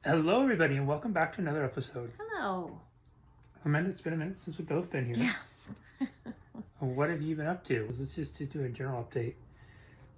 Hello, everybody, and welcome back to another episode. Hello. Amanda, it's been a minute since we've both been here. Yeah. What have you been up to? Let's just do a general update.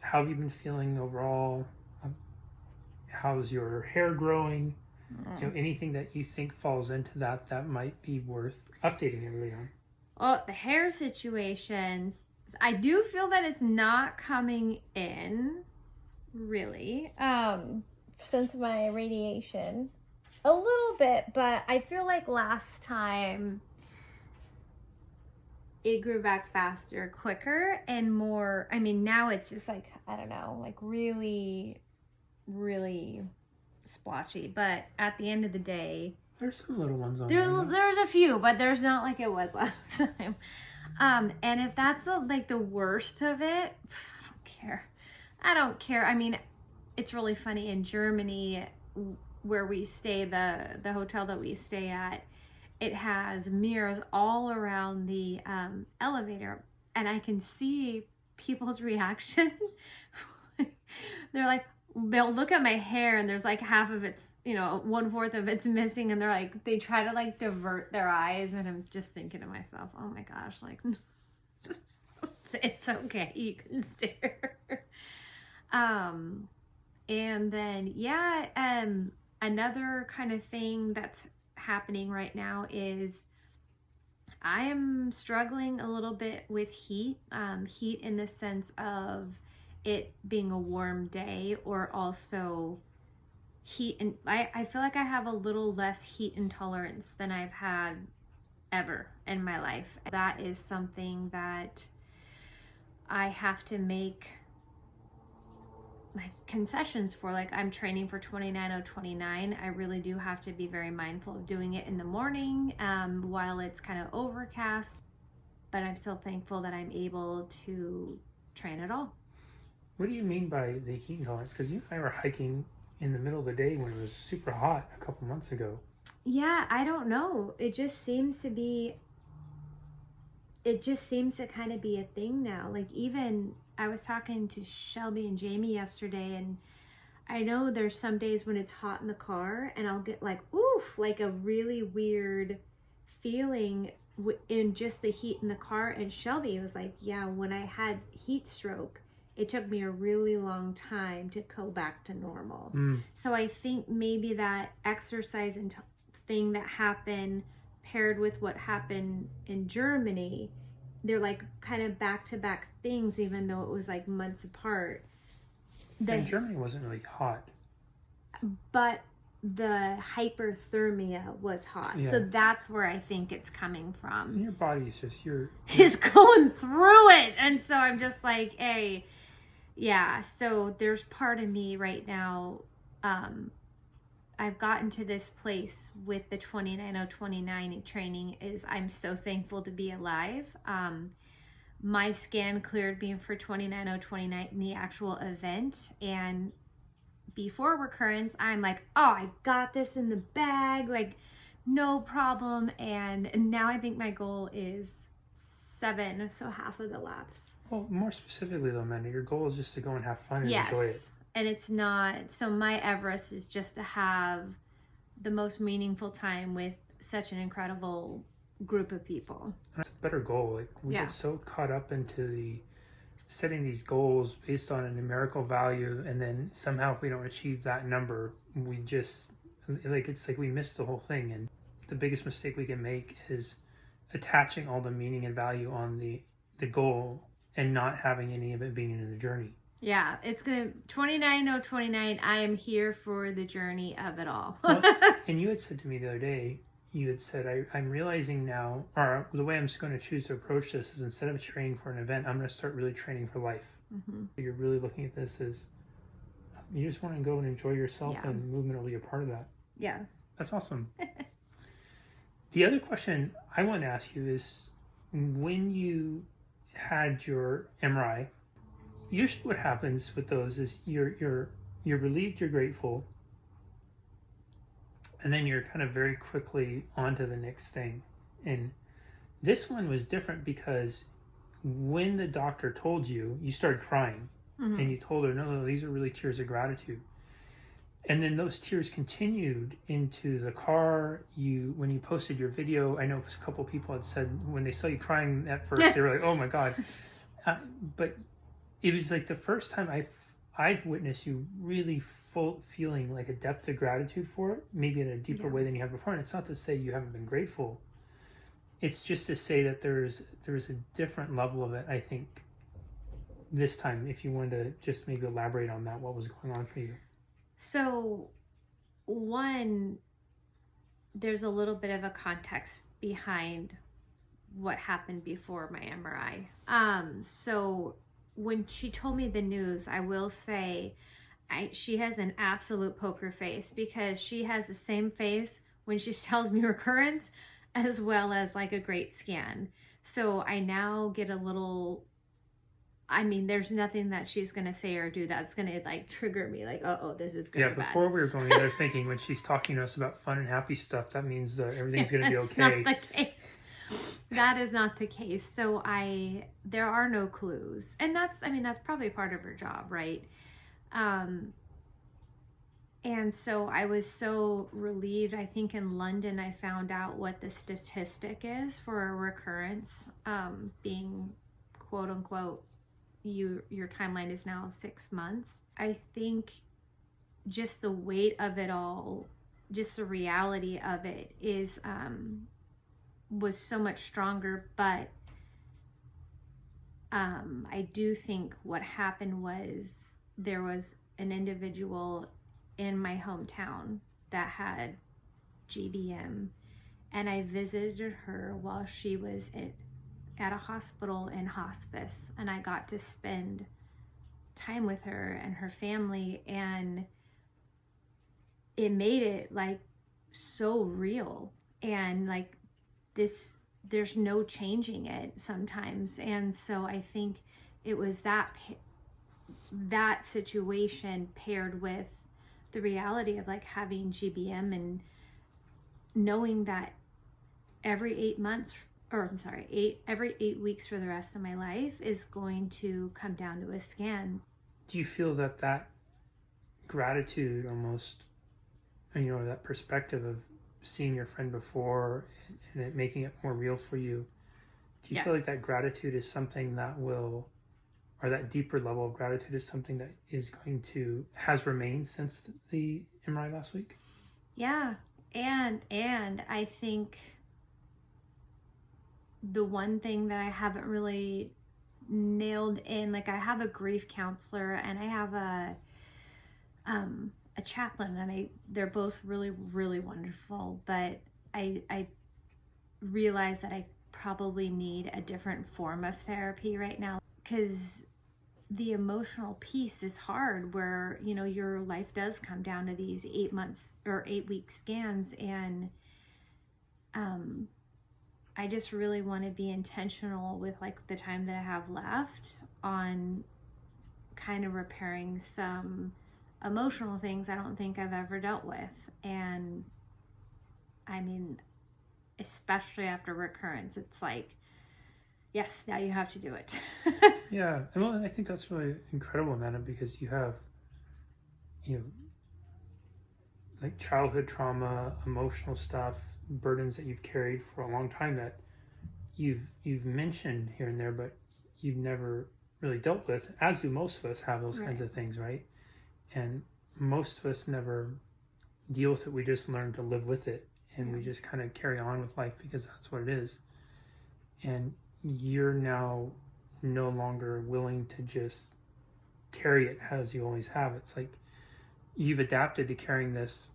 How have you been feeling overall? How's your hair growing? Anything that you think falls into that might be worth updating everybody on. Well, the hair situations, I do feel that it's not coming in, really, since my radiation. A little bit, but I feel like last time it grew back faster, quicker, and more. I mean, now it's just like, I don't know, like really, really splotchy. But at the end of the day, there's some little ones on there's a few, but there's not like it was last time. And if that's the worst of it, I don't care. I mean, it's really funny in Germany where we stay, the hotel that we stay at, it has mirrors all around the elevator, and I can see people's reaction. They're like, they'll look at my hair and there's like half of it's, 1/4 of it's missing, and they're like, they try to like divert their eyes, and I'm just thinking to myself, oh my gosh, like it's okay, you can stare. And then another kind of thing that's happening right now is I am struggling a little bit with heat in the sense of it being a warm day, or also heat, and I feel like I have a little less heat intolerance than I've had ever in my life. That is something that I have to make like concessions for. Like, I'm training for 29029. I really do have to be very mindful of doing it in the morning while it's kind of overcast, but I'm still thankful that I'm able to train at all. What do you mean by the heat intolerance? Because you and I were hiking in the middle of the day when it was super hot a couple months ago. Yeah, I don't know. It just seems to kind of be a thing now. Like, even I was talking to Shelby and Jamie yesterday, and I know there's some days when it's hot in the car and I'll get like, oof, like a really weird feeling in just the heat in the car. And Shelby was like, yeah, when I had heat stroke, it took me a really long time to go back to normal. So I think maybe that exercise and thing that happened paired with what happened in Germany, they're like kind of back-to-back things, even though it was like months apart. And Germany wasn't really hot, but the hyperthermia was hot. Yeah. So that's where I think it's coming from. And your body's just, is going through it. And so I'm just like, hey, yeah. So there's part of me right now, I've gotten to this place with the 29029 training, is I'm so thankful to be alive. My scan cleared me for 29029 in the actual event, and before recurrence, I'm like, oh, I got this in the bag, like no problem. And now I think my goal is 7, so half of the laps. Well, more specifically though, Amanda, your goal is just to go and have fun and enjoy it. And it's not, so my Everest is just to have the most meaningful time with such an incredible group of people. That's a better goal. Like, we get so caught up into setting these goals based on a numerical value, and then somehow if we don't achieve that number, we just, it's like we missed the whole thing. And the biggest mistake we can make is attaching all the meaning and value on the goal and not having any of it being in the journey. Yeah, it's gonna 29029. I am here for the journey of it all. Well, and you had said to me the other day, you had said, I'm realizing now, or the way I'm just going to choose to approach this is, instead of training for an event, I'm going to start really training for life. Mm-hmm. So you're really looking at this as, you just want to go and enjoy yourself, and movement will be a part of that. Yes. That's awesome. The other question I want to ask you is, when you had your MRI, usually what happens with those is you're relieved, you're grateful, and then you're kind of very quickly on to the next thing. And this one was different because when the doctor told you, you started crying, and you told her, no, these are really tears of gratitude. And then those tears continued into the car. When you posted your video, I know a couple people had said when they saw you crying at first, they were like, "Oh my God!" But it was like the first time I've witnessed you really feeling like a depth of gratitude for it, maybe in a deeper way than you have before. And it's not to say you haven't been grateful. It's just to say that there's a different level of it, I think, this time. If you wanted to just maybe elaborate on that, what was going on for you? So, one, there's a little bit of a context behind what happened before my MRI. So when she told me the news, I will say she has an absolute poker face, because she has the same face when she tells me recurrence as well as like a great scan. So I now get a little, I mean, there's nothing that she's going to say or do that's going to like trigger me like, oh, this is good. Yeah, before we were going in there thinking when she's talking to us about fun and happy stuff, that means everything's going to be okay. That's not the case. That is not the case. So there are no clues. And that's probably part of her job, right? And so I was so relieved. I think in London, I found out what the statistic is for a recurrence, being quote unquote, your timeline is now 6 months. I think just the weight of it all, just the reality of it is, was so much stronger. But I do think what happened was there was an individual in my hometown that had GBM, and I visited her while she was at a hospital in hospice, and I got to spend time with her and her family, and it made it like so real, and like this, there's no changing it sometimes. And so I think it was that situation paired with the reality of like having GBM and knowing that every 8 months, every 8 weeks for the rest of my life is going to come down to a scan. Do you feel that gratitude almost, that perspective of seeing your friend before and it making it more real for you, do you feel like that gratitude is something that or that deeper level of gratitude is something that has remained since the MRI last week? Yeah. And I think the one thing that I haven't really nailed in, like I have a grief counselor and I have a chaplain, and they're both really, really wonderful, but I realize that I probably need a different form of therapy right now, because the emotional piece is hard, where your life does come down to these 8 months or 8 week scans, and I just really want to be intentional with like the time that I have left on kind of repairing some emotional things I don't think I've ever dealt with. And I mean, especially after recurrence, it's like, yes, now you have to do it. Yeah. Well, I think that's really incredible, Amanda, because you have, like childhood trauma, emotional stuff, burdens that you've carried for a long time that you've mentioned here and there, but you've never really dealt with, as do most of us have those kinds of things, right? And most of us never deal with it. We just learn to live with it, and we just kind of carry on with life because that's what it is. And you're now no longer willing to just carry it as you always have. It's like you've adapted to carrying this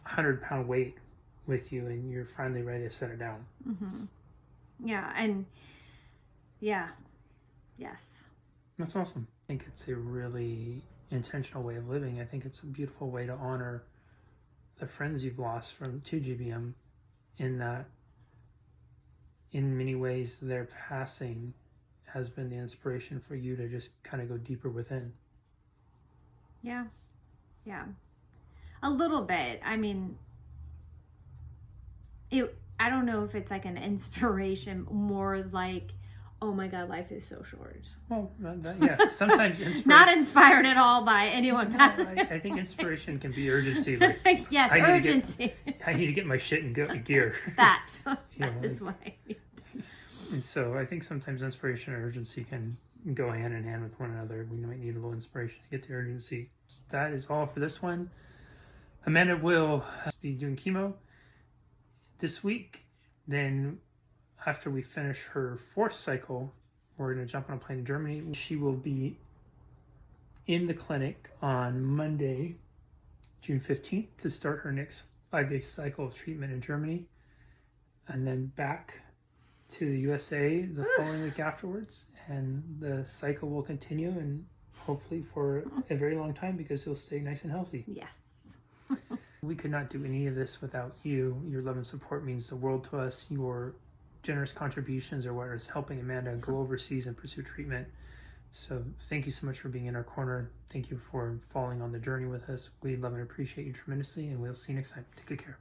100-pound weight with you, and you're finally ready to set it down. Mm-hmm. Yeah. And yes. That's awesome. I think it's a really intentional way of living. I think it's a beautiful way to honor the friends you've lost to GBM, in that in many ways their passing has been the inspiration for you to just kind of go deeper within. Yeah. A little bit. I mean, I don't know if it's like an inspiration, more like oh my God, life is so short. Well, yeah, sometimes inspiration. Not inspired at all by anyone passing. I think inspiration can be urgency. Like, yes, urgency. I need to get my shit in gear. That know, is why. And so I think sometimes inspiration and urgency can go hand in hand with one another. We might need a little inspiration to get the urgency. That is all for this one. Amanda will be doing chemo this week. Then after we finish her 4th cycle, we're going to jump on a plane to Germany. She will be in the clinic on Monday, June 15th, to start her next 5-day cycle of treatment in Germany. And then back to the USA the following week afterwards. And the cycle will continue, and hopefully for a very long time, because you'll stay nice and healthy. Yes. We could not do any of this without you. Your love and support means the world to us. Your generous contributions are what is helping Amanda go overseas and pursue treatment. So thank you so much for being in our corner. Thank you for following on the journey with us. We love and appreciate you tremendously, and we'll see you next time. Take good care.